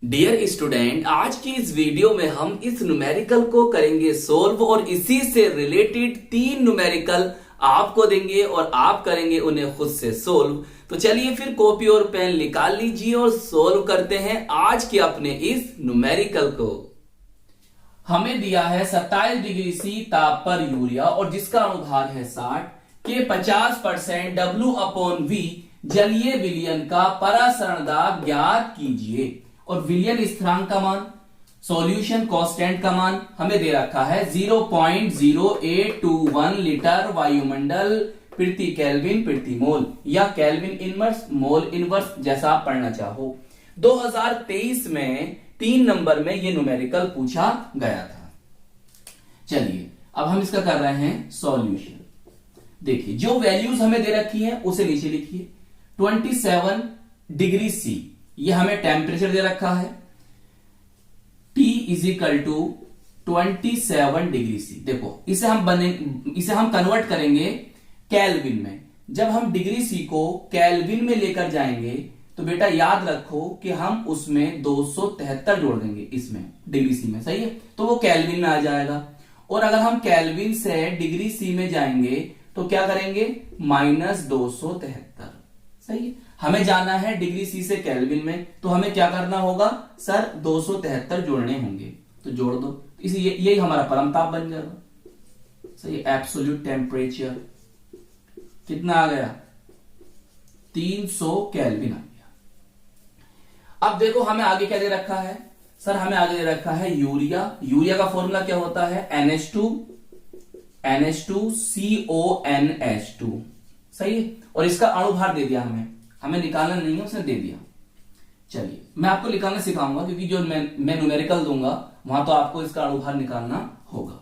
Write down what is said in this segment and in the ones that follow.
Dear student, आज की इस वीडियो में हम इस न्यूमेरिकल को करेंगे सोल्व और इसी से रिलेटेड तीन न्यूमेरिकल आपको देंगे और आप करेंगे उन्हें खुद से सोल्व। तो चलिए फिर कॉपी और पेन निकाल लीजिए और सोल्व करते हैं आज के अपने इस न्यूमेरिकल को। हमें दिया है 27 डिग्री सी ताप पर यूरिया और जिसका अनुभार है 60 के 50% W/V जलीय विलयन का परासरण दाब ज्ञात कीजिए। और विलयन स्थिरांक का मान, सॉल्यूशन कांस्टेंट का मान हमें दे रखा है 0.0821 लीटर वायुमंडल प्रति केल्विन प्रति मोल या केल्विन इनवर्स मोल इनवर्स जैसा आप पढ़ना चाहो। 2023 में 3 नंबर में ये न्यूमेरिकल पूछा गया था। चलिए अब हम इसका कर रहे हैं सॉल्यूशन। देखिए जो वैल्यूज हमें दे रखी है उसे नीचे लिखिए। 27 डिग्री सी ये हमें टेम्परेचर दे रखा है। T is equal to 27 degree C. देखो इसे हम कन्वर्ट करेंगे केल्विन में। जब हम डिग्री सी को केल्विन में लेकर जाएंगे तो बेटा याद रखो कि हम उसमें 273 जोड़ देंगे इसमें डिग्री सी में, सही है, तो वो केल्विन में आ जाएगा। और अगर हम केल्विन से डिग्री सी में जाएंगे तो क्या करेंगे, -273, सही है। हमें जाना है डिग्री सी से केल्विन में, तो हमें क्या करना होगा सर, 273 जोड़ने होंगे, तो जोड़ दो। इसलिए यही हमारा परम ताप बन जाएगा, सही। एब्सोल्यूट टेम्परेचर कितना आ गया, 300 केल्विन आ गया। अब देखो हमें आगे क्या दे रखा है सर, हमें आगे दे रखा है यूरिया। यूरिया का फॉर्मूला क्या होता है, NH2CONH2, सही है। और इसका अणुभार दे दिया हमें निकालना नहीं है, उसने दे दिया। चलिए मैं आपको निकालना सिखाऊंगा क्योंकि जो मैं न्यूमेरिकल दूंगा वहां तो आपको इसका अणुभार निकालना होगा।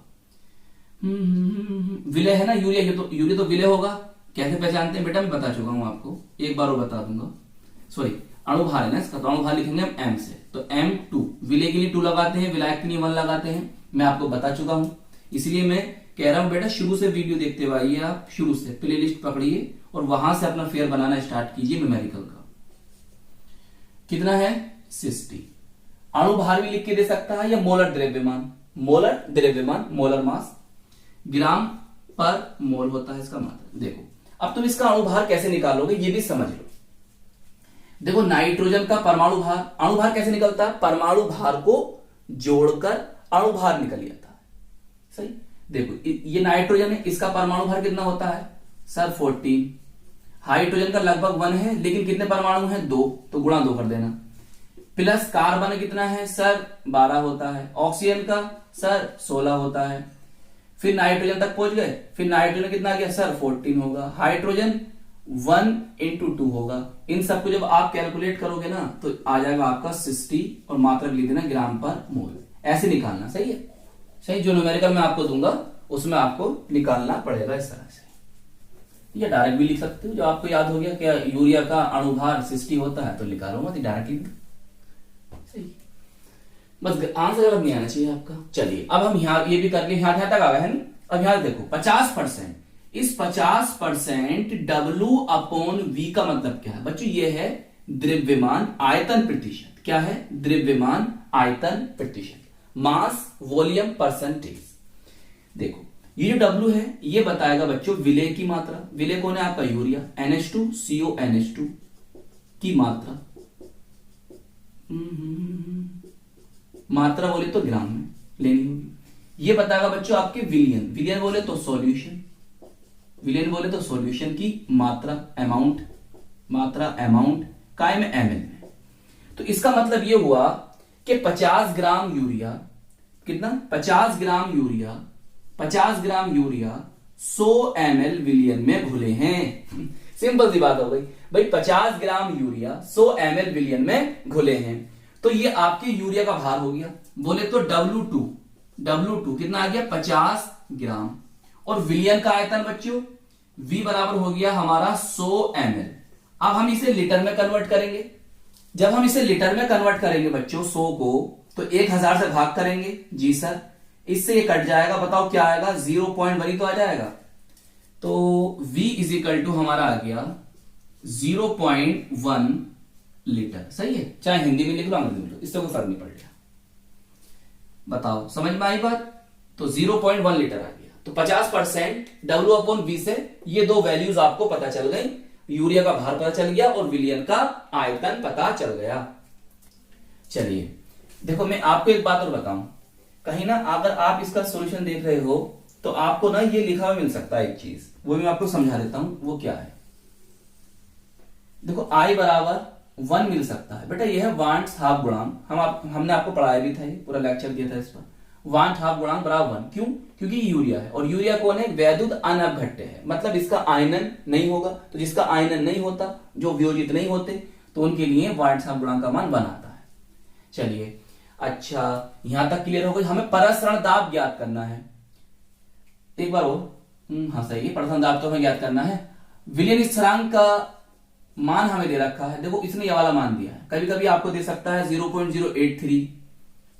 विलय है ना यूरिया, यूरिया तो विलय होगा। कैसे पहचानते हैं बेटा, मैं बता चुका हूं आपको, एक बार वो बता दूंगा। सॉरी, अणुभार है ना इसका, तो अणुभार लिखेंगे हम M से, तो M2। विलय के लिए 2 लगाते हैं, विलायक के लिए 1 लगाते हैं, मैं आपको बता चुका हूं। इसलिए मैं कह रहा हूं बेटा शुरू से वीडियो देखते हुए आइए, आप शुरू से प्लेलिस्ट पकड़िए और वहां से अपना फेयर बनाना स्टार्ट कीजिए न्यूमेरिकल का। कितना है 60। अणुभार भी लिख के दे सकता है या मोलर द्रव्यमान, मोलर मास, ग्राम पर मोल होता है इसका मात्रा। देखो अब तुम इसका अणुभार कैसे निकालोगे ये भी समझ लो। देखो नाइट्रोजन का परमाणु भार, अणुभार कैसे निकलता है, परमाणु भार को जोड़कर अणुभार निकल जाता है, सही। देखो ये नाइट्रोजन है, इसका परमाणु भार कितना होता है सर 14। हाइड्रोजन का लगभग 1 है, लेकिन कितने परमाणु हैं 2, तो गुणा 2 कर देना। प्लस कार्बन कितना है सर 12 होता है, ऑक्सीजन का सर 16 होता है। फिर नाइट्रोजन तक पहुंच गए, फिर नाइट्रोजन कितना आ गया सर 14 होगा, हाइड्रोजन 1 × 2 होगा। इन सबको जब आप कैलकुलेट करोगे ना तो आ जाएगा आपका 60 और मात्रक लिख देना ग्राम पर मोल, ऐसे निकालना, सही है, सही। जो न्यूमेरिकल मैं आपको दूंगा उसमें आपको निकालना पड़ेगा इस तरह से, या डायरेक्ट भी लिख सकते हो। जो आपको याद हो गया क्या यूरिया का अणुभार 60 होता है तो निकालो मत, डायरेक्टली, सही। बस आंसर गलत नहीं आना चाहिए आपका। चलिए अब हम यहां ये भी कर लिए, यहां तक आ गए हैं। अब यहां देखो 50%, इस 50% W/V का मतलब क्या है बच्चों, ये है द्रव्यमान आयतन प्रतिशत। क्या है, द्रव्यमान आयतन प्रतिशत, मास वॉल्यूम परसेंटेज। देखो ये जो W है ये बताएगा बच्चों विलय की मात्रा। विलय कौन है आपका, यूरिया, NH2CONH2 की मात्रा। मात्रा बोले तो ग्राम में लेनी होगी। ये बताएगा बच्चों आपके विलयन, विलयन बोले तो सॉल्यूशन, विलयन बोले तो सॉल्यूशन की मात्रा, अमाउंट, मात्रा अमाउंट काय में ml में। तो इसका मतलब ये हुआ कि 50 ग्राम यूरिया, कितना 50 ग्राम यूरिया 100 ml विलयन में घुले हैं। सिंपल सी बात हो गई भाई, 50 ग्राम यूरिया 100 ml विलयन में घुले हैं, तो ये आपके यूरिया का भार हो गया। बोले तो W2 कितना आ गया 50 ग्राम, और विलयन का आयतन बच्चों V बराबर हो गया हमारा 100 ml। अब हम इसे लीटर में कन्वर्ट करेंगे। जब हम इसे लीटर में कन्वर्ट करेंगे बच्चों 100 को, तो 1000 से भाग करेंगे, जी सर, इससे ये कट जाएगा, बताओ क्या आएगा 0.1 ही तो आ जाएगा। तो V इजिकल टू हमारा आ गया 0.1 लीटर। सही है, चाहे हिंदी में लिख लो अंग्रेजी में लिख लो, इससे कोई फर्क नहीं पड़ेगा। बताओ समझ में आई बात? तो 0.1 लीटर आ गया। तो 50% W/V से ये दो वैल्यूज आपको पता चल गई, यूरिया का भार पता चल गया और विलियन का आयतन पता चल गया। चलिए देखो, मैं आपको एक बात और बताऊं, कहीं ना अगर आप इसका सॉल्यूशन देख रहे हो तो आपको ना ये लिखा हुआ मिल सकता है एक चीज, वो मैं आपको समझा देता हूं, वो क्या है। देखो I बराबर 1 मिल सकता है बेटा, यह है वांट्स हाफ गुणांक, हमने आपको पढ़ाया भी था, ये पूरा लेक्चर दिया था इस पर। वांट हाफ गुणांक बराबर 1, क्यों? क्योंकि यूरिया है और यूरिया कौन है? वैद्युत अनअपघट्य है, मतलब इसका आयनन नहीं होगा। तो जिसका आयनन नहीं होता, जो वियोजित नहीं होते, तो उनके लिए वांट्स हाफ गुणांक का मान 1 आता है। चलिए अच्छा, यहां तक क्लियर हो गई। हमें परसरण दाब ज्ञात करना है, एक बार और। हाँ सही है, परसरण दाब तो हमें ज्ञात करना है। विलियन स्थिरांक का मान हमें दे रखा है, देखो इसने ये वाला मान दिया है। कभी कभी आपको दे सकता है 0.083,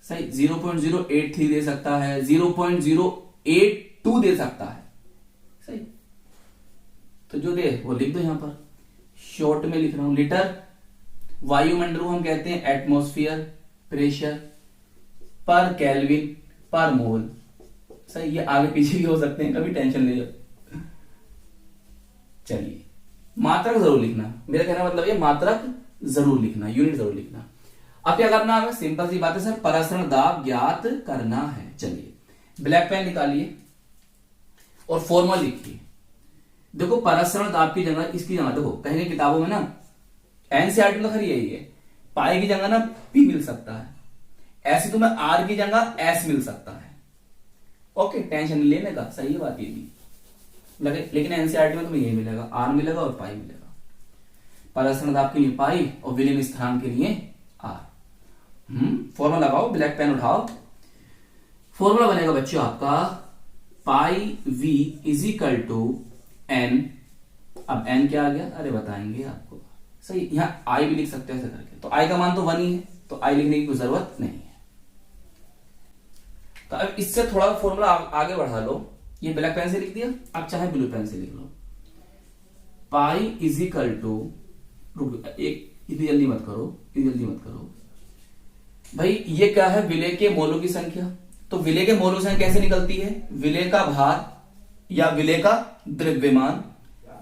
सही 0.083 दे सकता है, 0.082 दे सकता है, सही। तो जो दे वो लिख दो यहां पर, शॉर्ट में लिख रहा हूं। लीटर वायुमंडल को हम कहते हैं एटमॉस्फेयर प्रेशर पर केल्विन पर मोल, सही। ये आगे पीछे भी हो सकते हैं, कभी टेंशन ले लो। चलिए मात्रक जरूर लिखना, मेरा कहना मतलब ये मात्रक जरूर लिखना, यूनिट जरूर लिखना। अब क्या करना है? सिंपल सी बात है सर, परसरण दाब ज्ञात करना है। चलिए ब्लैक पेन निकालिए और फॉर्मूला लिखिए। देखो परसरण दाब की जगह, इसकी जगह देखो कहीं किताबों में ना एनसीईआरटी में खरी यही है, पाई की जगह ना पी मिल सकता है, ऐसे तुम्हें आर की जगह एस मिल सकता है। ओके, टेंशन नहीं लेने का, सही बात ये भी लगे, लेकिन एनसीईआरटी में तुम्हें यही मिलेगा, आर मिलेगा और पाई मिलेगा। परसरण दाब के लिए पाई और विलियन स्थिरांक के लिए आर। फॉर्मूला लगाओ, ब्लैक पेन उठाओ। फॉर्मूला बनेगा बच्चों आपका pi V is equal to N. अब एन क्या आ गया? अरे बताएंगे आपको, सही। यहां आई भी लिख सकते हैं ऐसे करके, तो आई का मान तो 1 ही है, तो आई लिखने की कोई जरूरत नहीं है। तो अब इससे थोड़ा फॉर्मूला आगे बढ़ा लो, ये ब्लैक पेन से लिख दिया, अब चाहे ब्लू पेन से लिख लो। पाई इज इक्वल टू, एक इतनी जल्दी मत करो, इतनी जल्दी मत करो भाई। ये क्या है? विलेय के मोलों की संख्या। तो विलेय के मोलों से कैसे निकलती है? विलेय का भार या विलेय का द्रव्यमान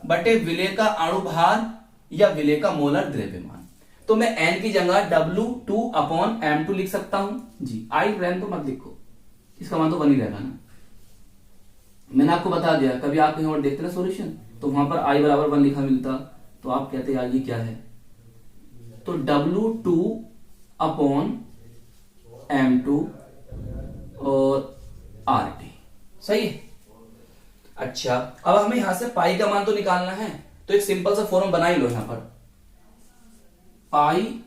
बटे विलेय का अणुभार या विलेय का मोलर द्रव्यमान। तो मैं n की जगह W2/m2 लिख सकता हूं जी। आई रैन तो मत लिखो, इसका मान तो 1 ही रहेगा ना। मैंने आपको बता दिया, कभी आप कहीं और देखते ना सॉल्यूशन, तो वहां पर I बराबर 1 लिखा मिलता, तो आप कहते यार ये क्या है? तो W2/m2 और RT, सही है। अच्छा, अब हमें यहां से पाई का मान तो निकालना है, तो एक सिंपल सा फॉर्म बना ही लो यहां पर। Pi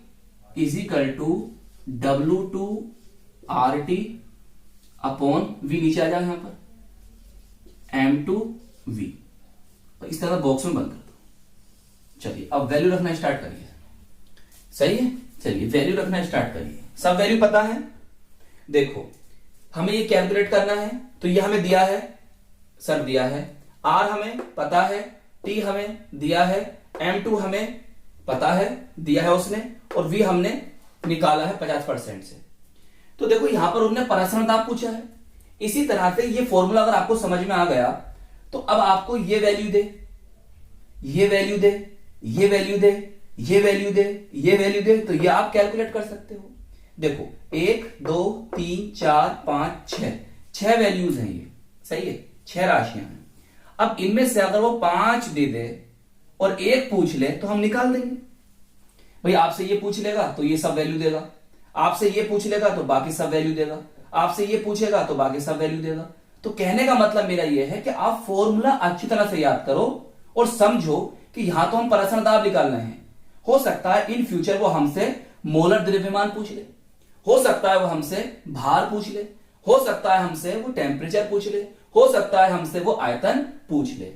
is equal to W2RT upon V, नीचे आ जाओ यहां पर M2V, तो इस तरह बॉक्स में बंद कर दो। चलिए अब वैल्यू रखना स्टार्ट करिए, सही है। चलिए वैल्यू रखना स्टार्ट करिए, सब वैल्यू पता है। देखो हमें ये कैलकुलेट करना है, तो ये हमें दिया है, सर दिया है। R हमें पता है, T हमें दिया है, M2 हमें पता है, दिया है उसने, और V हमने निकाला है 50% से। तो देखो यहां पर उन्होंने परसरण दाब पूछा है। इसी तरह से ये फॉर्मूला अगर आपको समझ में आ गया, तो अब आपको ये वैल्यू दे, ये वैल्यू दे, ये वैल्यू दे, ये वैल्यू दे, ये वैल्यू दे, तो ये आप कैलकुलेट कर सकते हो। देखो 1 2 3 4 5 6 वैल्यूज हैं ये, सही है, 6 राशियां हैं। अब इनमें से अगर वो 5 दे दे और 1 पूछ ले तो हम निकाल देंगे। भाई आपसे ये पूछ लेगा तो ये सब वैल्यू देगा, आपसे ये पूछ लेगा तो बाकी सब वैल्यू देगा, आपसे ये पूछेगा तो बाकी सब वैल्यू देगा। तो कहने का मतलब मेरा ये है कि आप फॉर्मूला अच्छी तरह से याद करो और समझो कि यहां तो हम परसरण दाब निकाल रहे हैं। हो सकता है इन फ्यूचर वो हमसे मोलर द्रव्यमान पूछ ले, हो सकता है वो हमसे भार पूछ ले, हो सकता है हमसे वो टेम्परेचर पूछ ले, हो सकता है हमसे वो आयतन पूछ ले।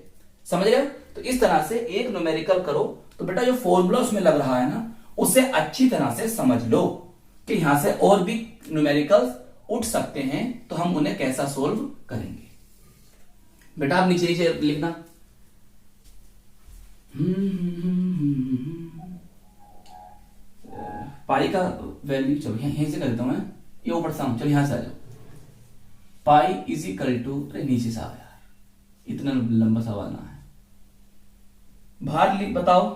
समझ रहे हो? तो इस तरह से एक न्यूमेरिकल करो तो बेटा जो फॉर्मूला उसमें लग रहा है ना, उसे अच्छी तरह से समझ लो कि यहां से और भी न्यूमेरिकल्स उठ सकते हैं, तो हम उन्हें कैसा सोल्व करेंगे। बेटा आप नीचे नीचे लिखना। पाई का वैल्यू, चलो यहीं से कर देता हूं मैं, ये ऊपर से चलो यहां से आ जाओ। पाई इज इक्वल टू, अरे नीचे से आ यार, इतना लंबा सवाल ना है। भार बताओ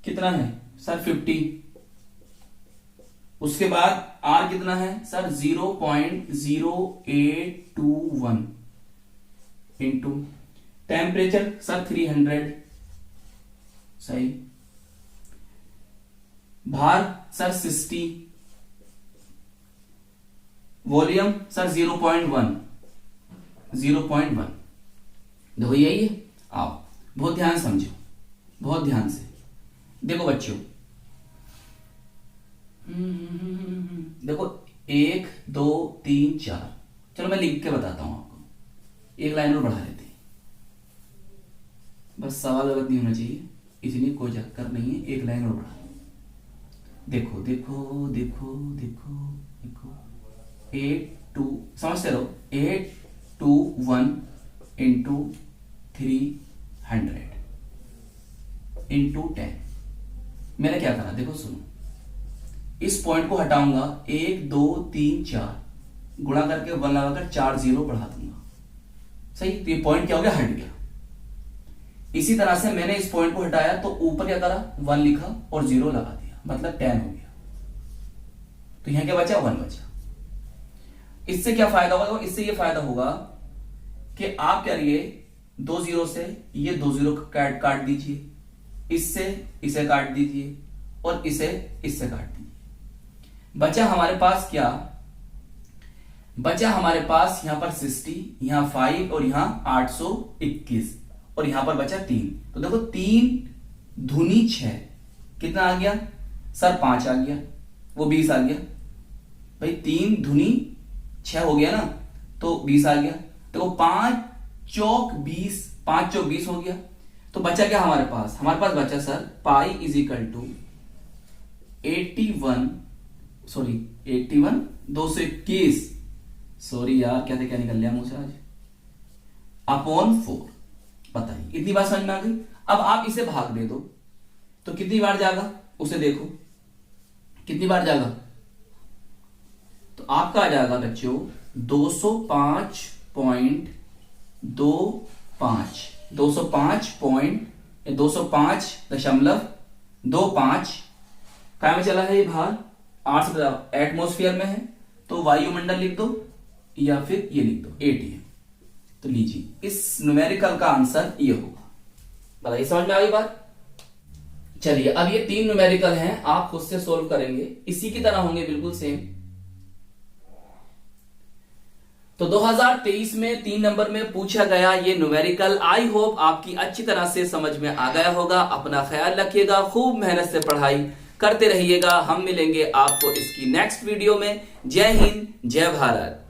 कितना है सर 50। उसके बाद आर कितना है सर 0.0821 इंटू टेम्परेचर सर 300, सही। भार सर 60, वॉल्यूम सर 0.1 देखो यही है। आओ बहुत ध्यान समझो, बहुत ध्यान से देखो बच्चों। देखो 1 2 3 4, चलो मैं लिख के बताता हूं आपको, एक लाइन और बढ़ा लेते हैं, बस सवाल गलत नहीं होना चाहिए, इसलिए कोई चक्कर नहीं है, एक लाइन और बढ़ा। देखो देखो देखो देखो देखो 8 2, समझते रहो, 821 इंटू 300 इंटू 10। मैंने क्या करा देखो सुनो, इस पॉइंट को हटाऊंगा, 1 2 3 4 गुणा करके 1 लगाकर 4 0 बढ़ा दूंगा, सही। तो ये पॉइंट क्या हो गया, हट गया। इसी तरह से मैंने इस पॉइंट को हटाया तो ऊपर क्या करा, 1 लिखा और 0 लगा दिया, मतलब 10 हो गया। तो यहां क्या बचा, 1 बचा। इससे क्या फायदा होगा, इससे ये फायदा होगा कि आप क्या करिए, 2 0 से ये 2 0 काट दीजिए, इससे इसे काट दीजिए और इसे इससे काट दीजिए। बचा हमारे पास क्या, बचा हमारे पास यहां पर 60, यहां 5 और यहां 821 और यहां पर बचा 3। तो देखो 3 दूनी 6, कितना आ गया सर 5 आ गया, वो 20 आ गया भाई, 3 दूनी 6 हो गया ना, तो 20 आ गया। देखो 5 चौक 20, 5 चौक 20 हो गया। तो बचा क्या हमारे पास, हमारे पास बचा sir pi is equal to 81 221, sorry यार क्या निकल लिया मुझे आज, अपॉन 4। बताइए इतनी बात समझ में आ गई। अब आप इसे भाग दे दो तो कितनी बार जाएगा, उसे देखो कितनी बार जाएगा। तो आपका आ जाएगा बच्चों 205.25 क्या में चला है ये भार, 8 से एटमोस्फियर में है, तो वायुमंडल लिख दो या फिर ये लिख दो ATM। तो लीजिए इस न्यूमेरिकल का आंसर ये होगा। बताइए समझ में आ गई बात। चलिए अब ये 3 न्यूमेरिकल हैं, आप खुद से सोल्व करेंगे, इसी की तरह होंगे बिल्कुल सेम। तो 2023 में 3 नंबर में पूछा गया ये न्यूमेरिकल। आई होप आपकी अच्छी तरह से समझ में आ गया होगा। अपना ख्याल रखिएगा, खूब मेहनत से पढ़ाई करते रहिएगा। हम मिलेंगे आपको इसकी नेक्स्ट वीडियो में। जय हिंद, जय भारत।